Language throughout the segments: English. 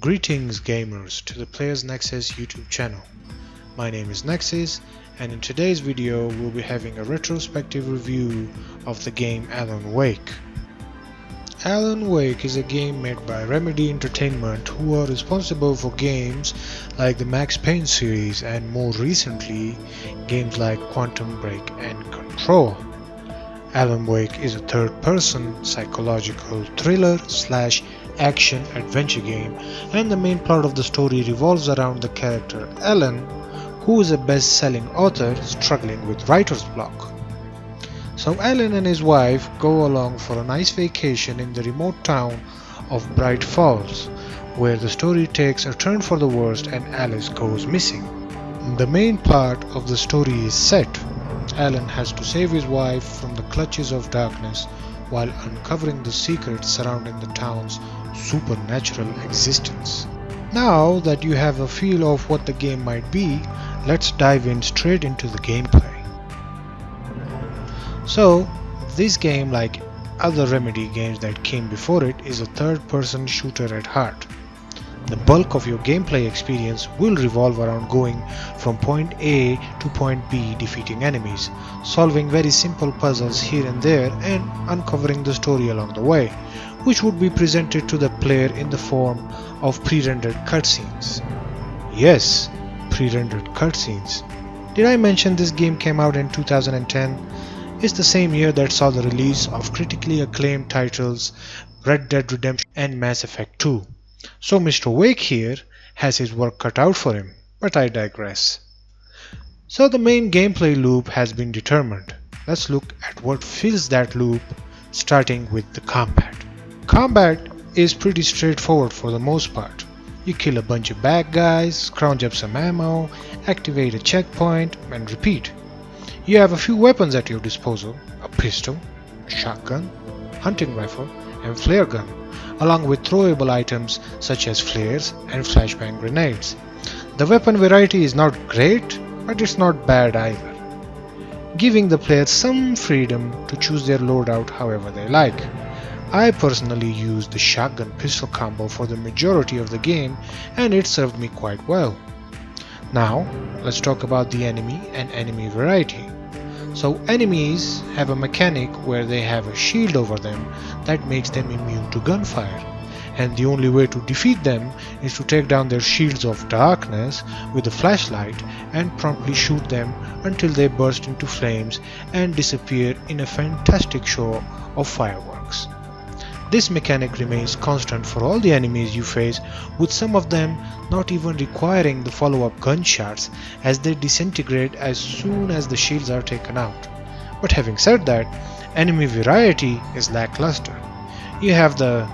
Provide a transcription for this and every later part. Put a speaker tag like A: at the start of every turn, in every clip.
A: Greetings gamers to the Players Nexus YouTube channel. My name is Nexus, and in today's video we'll be having a retrospective review of the game Alan Wake. Alan Wake is a game made by Remedy Entertainment, who are responsible for games like the Max Payne series and more recently games like Quantum Break and Control. Alan Wake is a third-person psychological thriller / action adventure game, and the main plot of the story revolves around the character Alan, who is a best-selling author struggling with writer's block. So Alan and his wife go along for a nice vacation in the remote town of Bright Falls, where the story takes a turn for the worst and Alice goes missing. The main part of the story is set. Alan has to save his wife from the clutches of darkness while uncovering the secrets surrounding the town's supernatural existence. Now that you have a feel of what the game might be, let's dive in straight into the gameplay. So, this game, like other Remedy games that came before it, is a third-person shooter at heart. The bulk of your gameplay experience will revolve around going from point A to point B, defeating enemies, solving very simple puzzles here and there, and uncovering the story along the way, which would be presented to the player in the form of pre-rendered cutscenes. Yes, pre-rendered cutscenes. Did I mention this game came out in 2010? It's the same year that saw the release of critically acclaimed titles Red Dead Redemption and Mass Effect 2. So Mr. Wake here has his work cut out for him, but I digress. So the main gameplay loop has been determined. Let's look at what fills that loop, starting with the combat. Combat is pretty straightforward for the most part. You kill a bunch of bad guys, scrounge up some ammo, activate a checkpoint, and repeat. You have a few weapons at your disposal: a pistol, a shotgun, hunting rifle, and flare gun, along with throwable items such as flares and flashbang grenades. The weapon variety is not great, but it's not bad either, giving the player some freedom to choose their loadout however they like. I personally used the shotgun pistol combo for the majority of the game, and it served me quite well. Now, let's talk about the enemy and enemy variety. So enemies have a mechanic where they have a shield over them that makes them immune to gunfire, and the only way to defeat them is to take down their shields of darkness with a flashlight and promptly shoot them until they burst into flames and disappear in a fantastic show of fireworks. This mechanic remains constant for all the enemies you face, with some of them not even requiring the follow-up gunshots, as they disintegrate as soon as the shields are taken out. But having said that, enemy variety is lackluster. You have the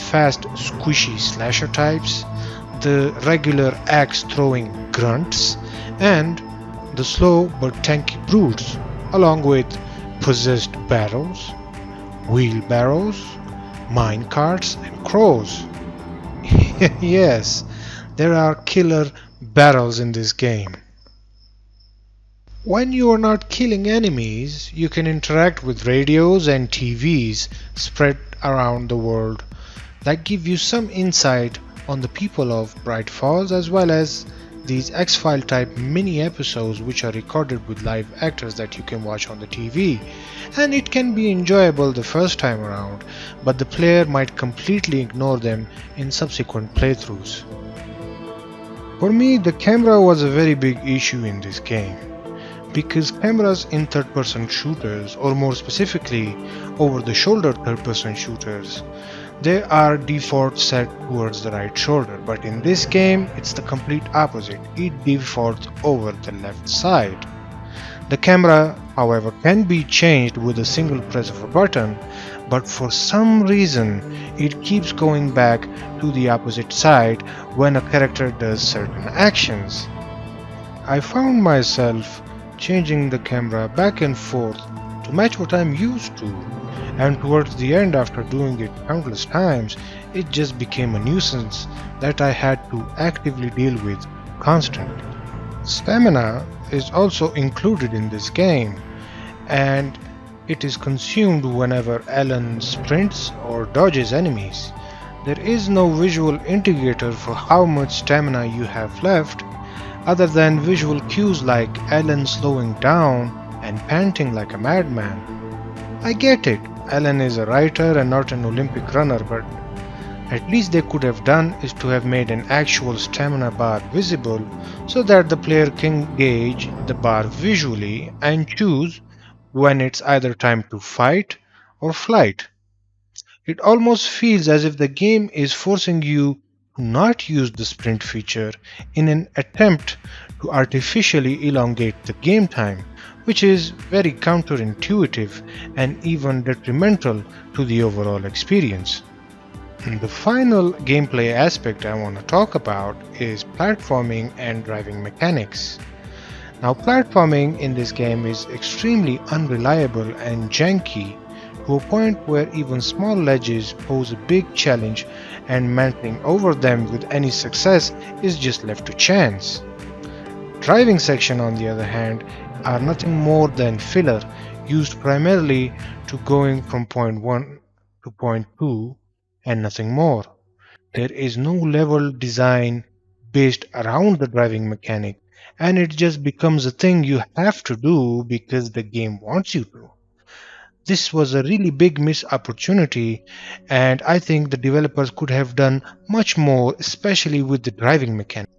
A: fast squishy slasher types, the regular axe-throwing grunts, and the slow but tanky brutes, along with possessed barrels, wheelbarrows, minecarts, and crows. Yes, there are killer barrels in this game. When you are not killing enemies, you can interact with radios and TVs spread around the world that give you some insight on the people of Bright Falls, as well as these X-File type mini episodes which are recorded with live actors that you can watch on the TV, and it can be enjoyable the first time around, but the player might completely ignore them in subsequent playthroughs. For me, the camera was a very big issue in this game, because cameras in third-person shooters, or more specifically over-the-shoulder third-person shooters, they are default set towards the right shoulder, but in this game it's the complete opposite. It defaults over the left side. The camera, however, can be changed with a single press of a button, but for some reason it keeps going back to the opposite side when a character does certain actions. I found myself changing the camera back and forth to match what I'm used to, and towards the end, after doing it countless times, it just became a nuisance that I had to actively deal with constantly. Stamina is also included in this game, and it is consumed whenever Alan sprints or dodges enemies. There is no visual indicator for how much stamina you have left, other than visual cues like Alan slowing down and panting like a madman. I get it, Alan is a writer and not an Olympic runner, but at least they could have done is to have made an actual stamina bar visible so that the player can gauge the bar visually and choose when it's either time to fight or flight. It almost feels as if the game is forcing you to not use the sprint feature in an attempt to artificially elongate the game time, which is very counterintuitive and even detrimental to the overall experience. The final gameplay aspect I want to talk about is platforming and driving mechanics. Now, platforming in this game is extremely unreliable and janky to a point where even small ledges pose a big challenge, and mantling over them with any success is just left to chance. Driving section, on the other hand, are nothing more than filler used primarily to going from point 1 to point 2 and nothing more. There is no level design based around the driving mechanic, and it just becomes a thing you have to do because the game wants you to. This was a really big missed opportunity, and I think the developers could have done much more, especially with the driving mechanic.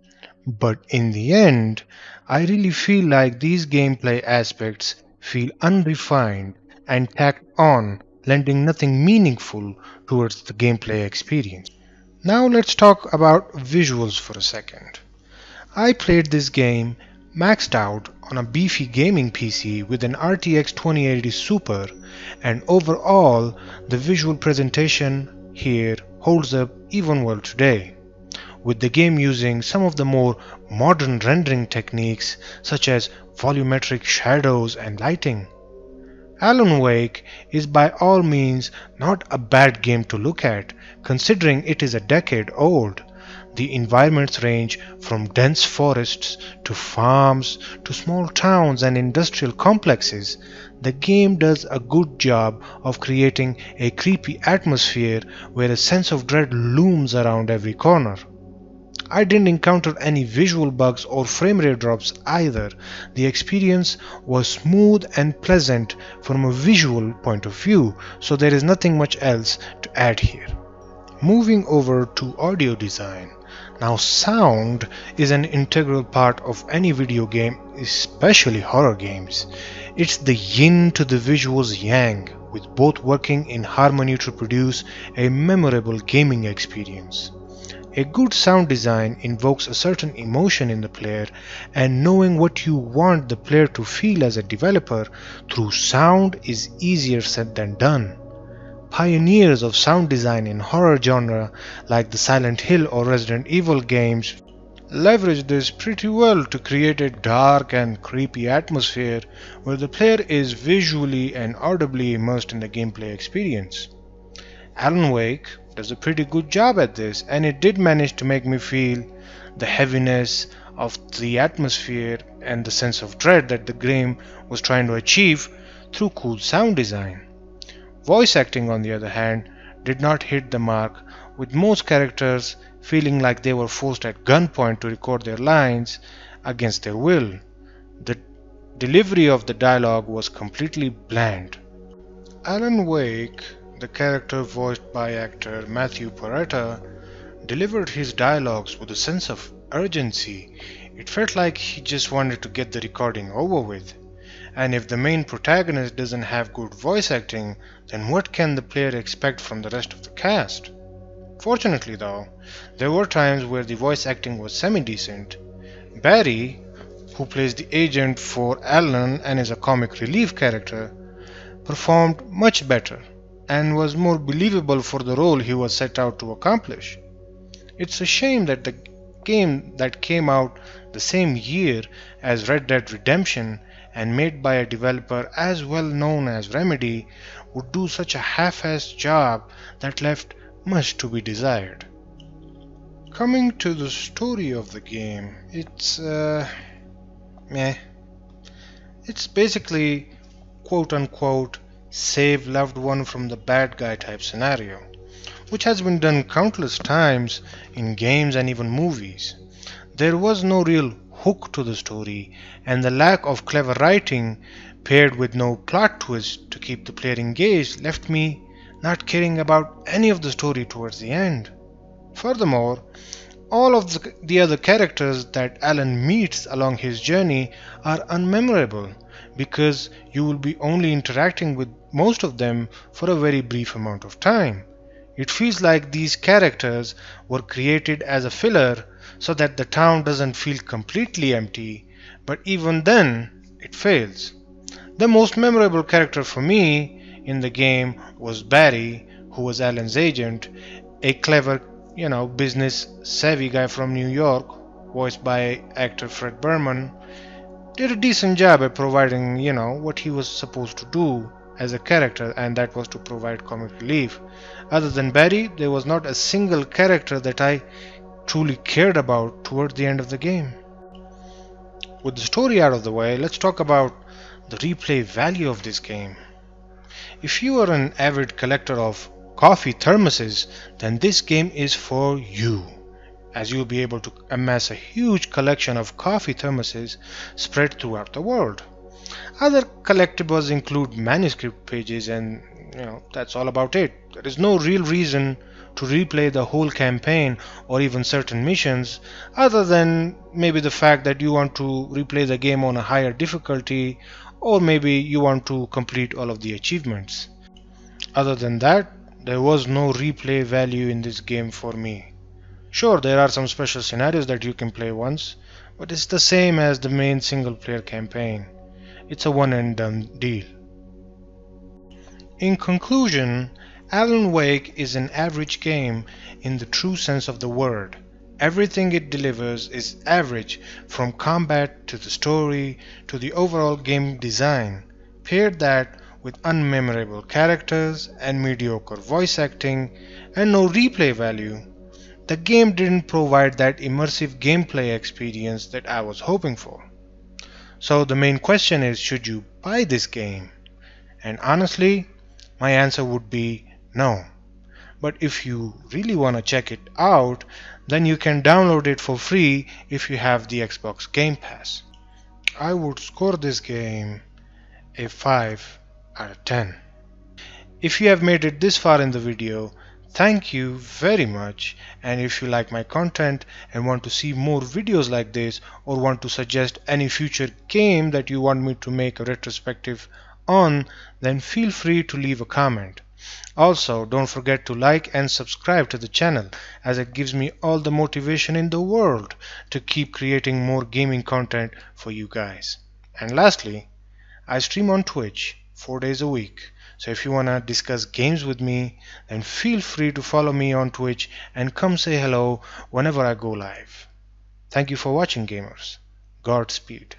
A: But in the end, I really feel like these gameplay aspects feel unrefined and tacked on, lending nothing meaningful towards the gameplay experience. Now let's talk about visuals for a second. I played this game maxed out on a beefy gaming PC with an RTX 2080 Super, and overall the visual presentation here holds up even well today, with the game using some of the more modern rendering techniques such as volumetric shadows and lighting. Alan Wake is by all means not a bad game to look at, considering it is a decade old. The environments range from dense forests to farms to small towns and industrial complexes. The game does a good job of creating a creepy atmosphere where a sense of dread looms around every corner. I didn't encounter any visual bugs or frame rate drops either. The experience was smooth and pleasant from a visual point of view, so there is nothing much else to add here. Moving over to audio design. Now, sound is an integral part of any video game, especially horror games. It's the yin to the visual's yang, with both working in harmony to produce a memorable gaming experience. A good sound design invokes a certain emotion in the player, and knowing what you want the player to feel as a developer through sound is easier said than done. Pioneers of sound design in horror genre like the Silent Hill or Resident Evil games leverage this pretty well to create a dark and creepy atmosphere where the player is visually and audibly immersed in the gameplay experience. Alan Wake does a pretty good job at this, and it did manage to make me feel the heaviness of the atmosphere and the sense of dread that the game was trying to achieve through cool sound design. Voice acting, on the other hand, did not hit the mark, with most characters feeling like they were forced at gunpoint to record their lines against their will. The delivery of the dialogue was completely bland. Alan Wake, the character voiced by actor Matthew Peretta, delivered his dialogues with a sense of urgency. It felt like he just wanted to get the recording over with. And if the main protagonist doesn't have good voice acting, then what can the player expect from the rest of the cast? Fortunately, though, there were times where the voice acting was semi decent. Barry, who plays the agent for Alan and is a comic relief character, performed much better and was more believable for the role he was set out to accomplish. It's a shame that the game that came out the same year as Red Dead Redemption and made by a developer as well known as Remedy would do such a half-assed job that left much to be desired. Coming to the story of the game, meh. It's basically quote unquote save loved one from the bad guy type scenario. which has been done countless times in games and even movies. There was no real hook to the story, and the lack of clever writing, paired with no plot twist to keep the player engaged, left me not caring about any of the story towards the end. Furthermore, all of the other characters that Alan meets along his journey are unmemorable because you will be only interacting with most of them for a very brief amount of time. It feels like these characters were created as a filler so that the town doesn't feel completely empty, but even then, it fails. The most memorable character for me in the game was Barry, who was Alan's agent, a clever, business savvy guy from New York, voiced by actor Fred Berman, did a decent job at providing, what he was supposed to do as a character, and that was to provide comic relief. Other than Barry, there was not a single character that I truly cared about toward the end of the game. With the story out of the way, let's talk about the replay value of this game. If you are an avid collector of coffee thermoses, then this game is for you, as you'll be able to amass a huge collection of coffee thermoses spread throughout the world. Other collectibles include manuscript pages, and that's all about it. There is no real reason to replay the whole campaign or even certain missions, other than maybe the fact that you want to replay the game on a higher difficulty, or maybe you want to complete all of the achievements. Other than that, there was no replay value in this game for me. Sure, there are some special scenarios that you can play once, but it's the same as the main single player campaign. It's a one and done deal. In conclusion, Alan Wake is an average game in the true sense of the word. Everything it delivers is average, from combat to the story to the overall game design. Pair that with unmemorable characters and mediocre voice acting and no replay value, the game didn't provide that immersive gameplay experience that I was hoping for. So the main question is, should you buy this game? And honestly, my answer would be no. But if you really want to check it out, then you can download it for free if you have the Xbox Game Pass. I would score this game a 5 out of 10. If you have made it this far in the video, thank you very much, and if you like my content and want to see more videos like this, or want to suggest any future game that you want me to make a retrospective on, then feel free to leave a comment. Also, don't forget to like and subscribe to the channel, as it gives me all the motivation in the world to keep creating more gaming content for you guys. And lastly, I stream on Twitch 4 days a week. So if you want to discuss games with me, then feel free to follow me on Twitch and come say hello whenever I go live. Thank you for watching, gamers. Godspeed.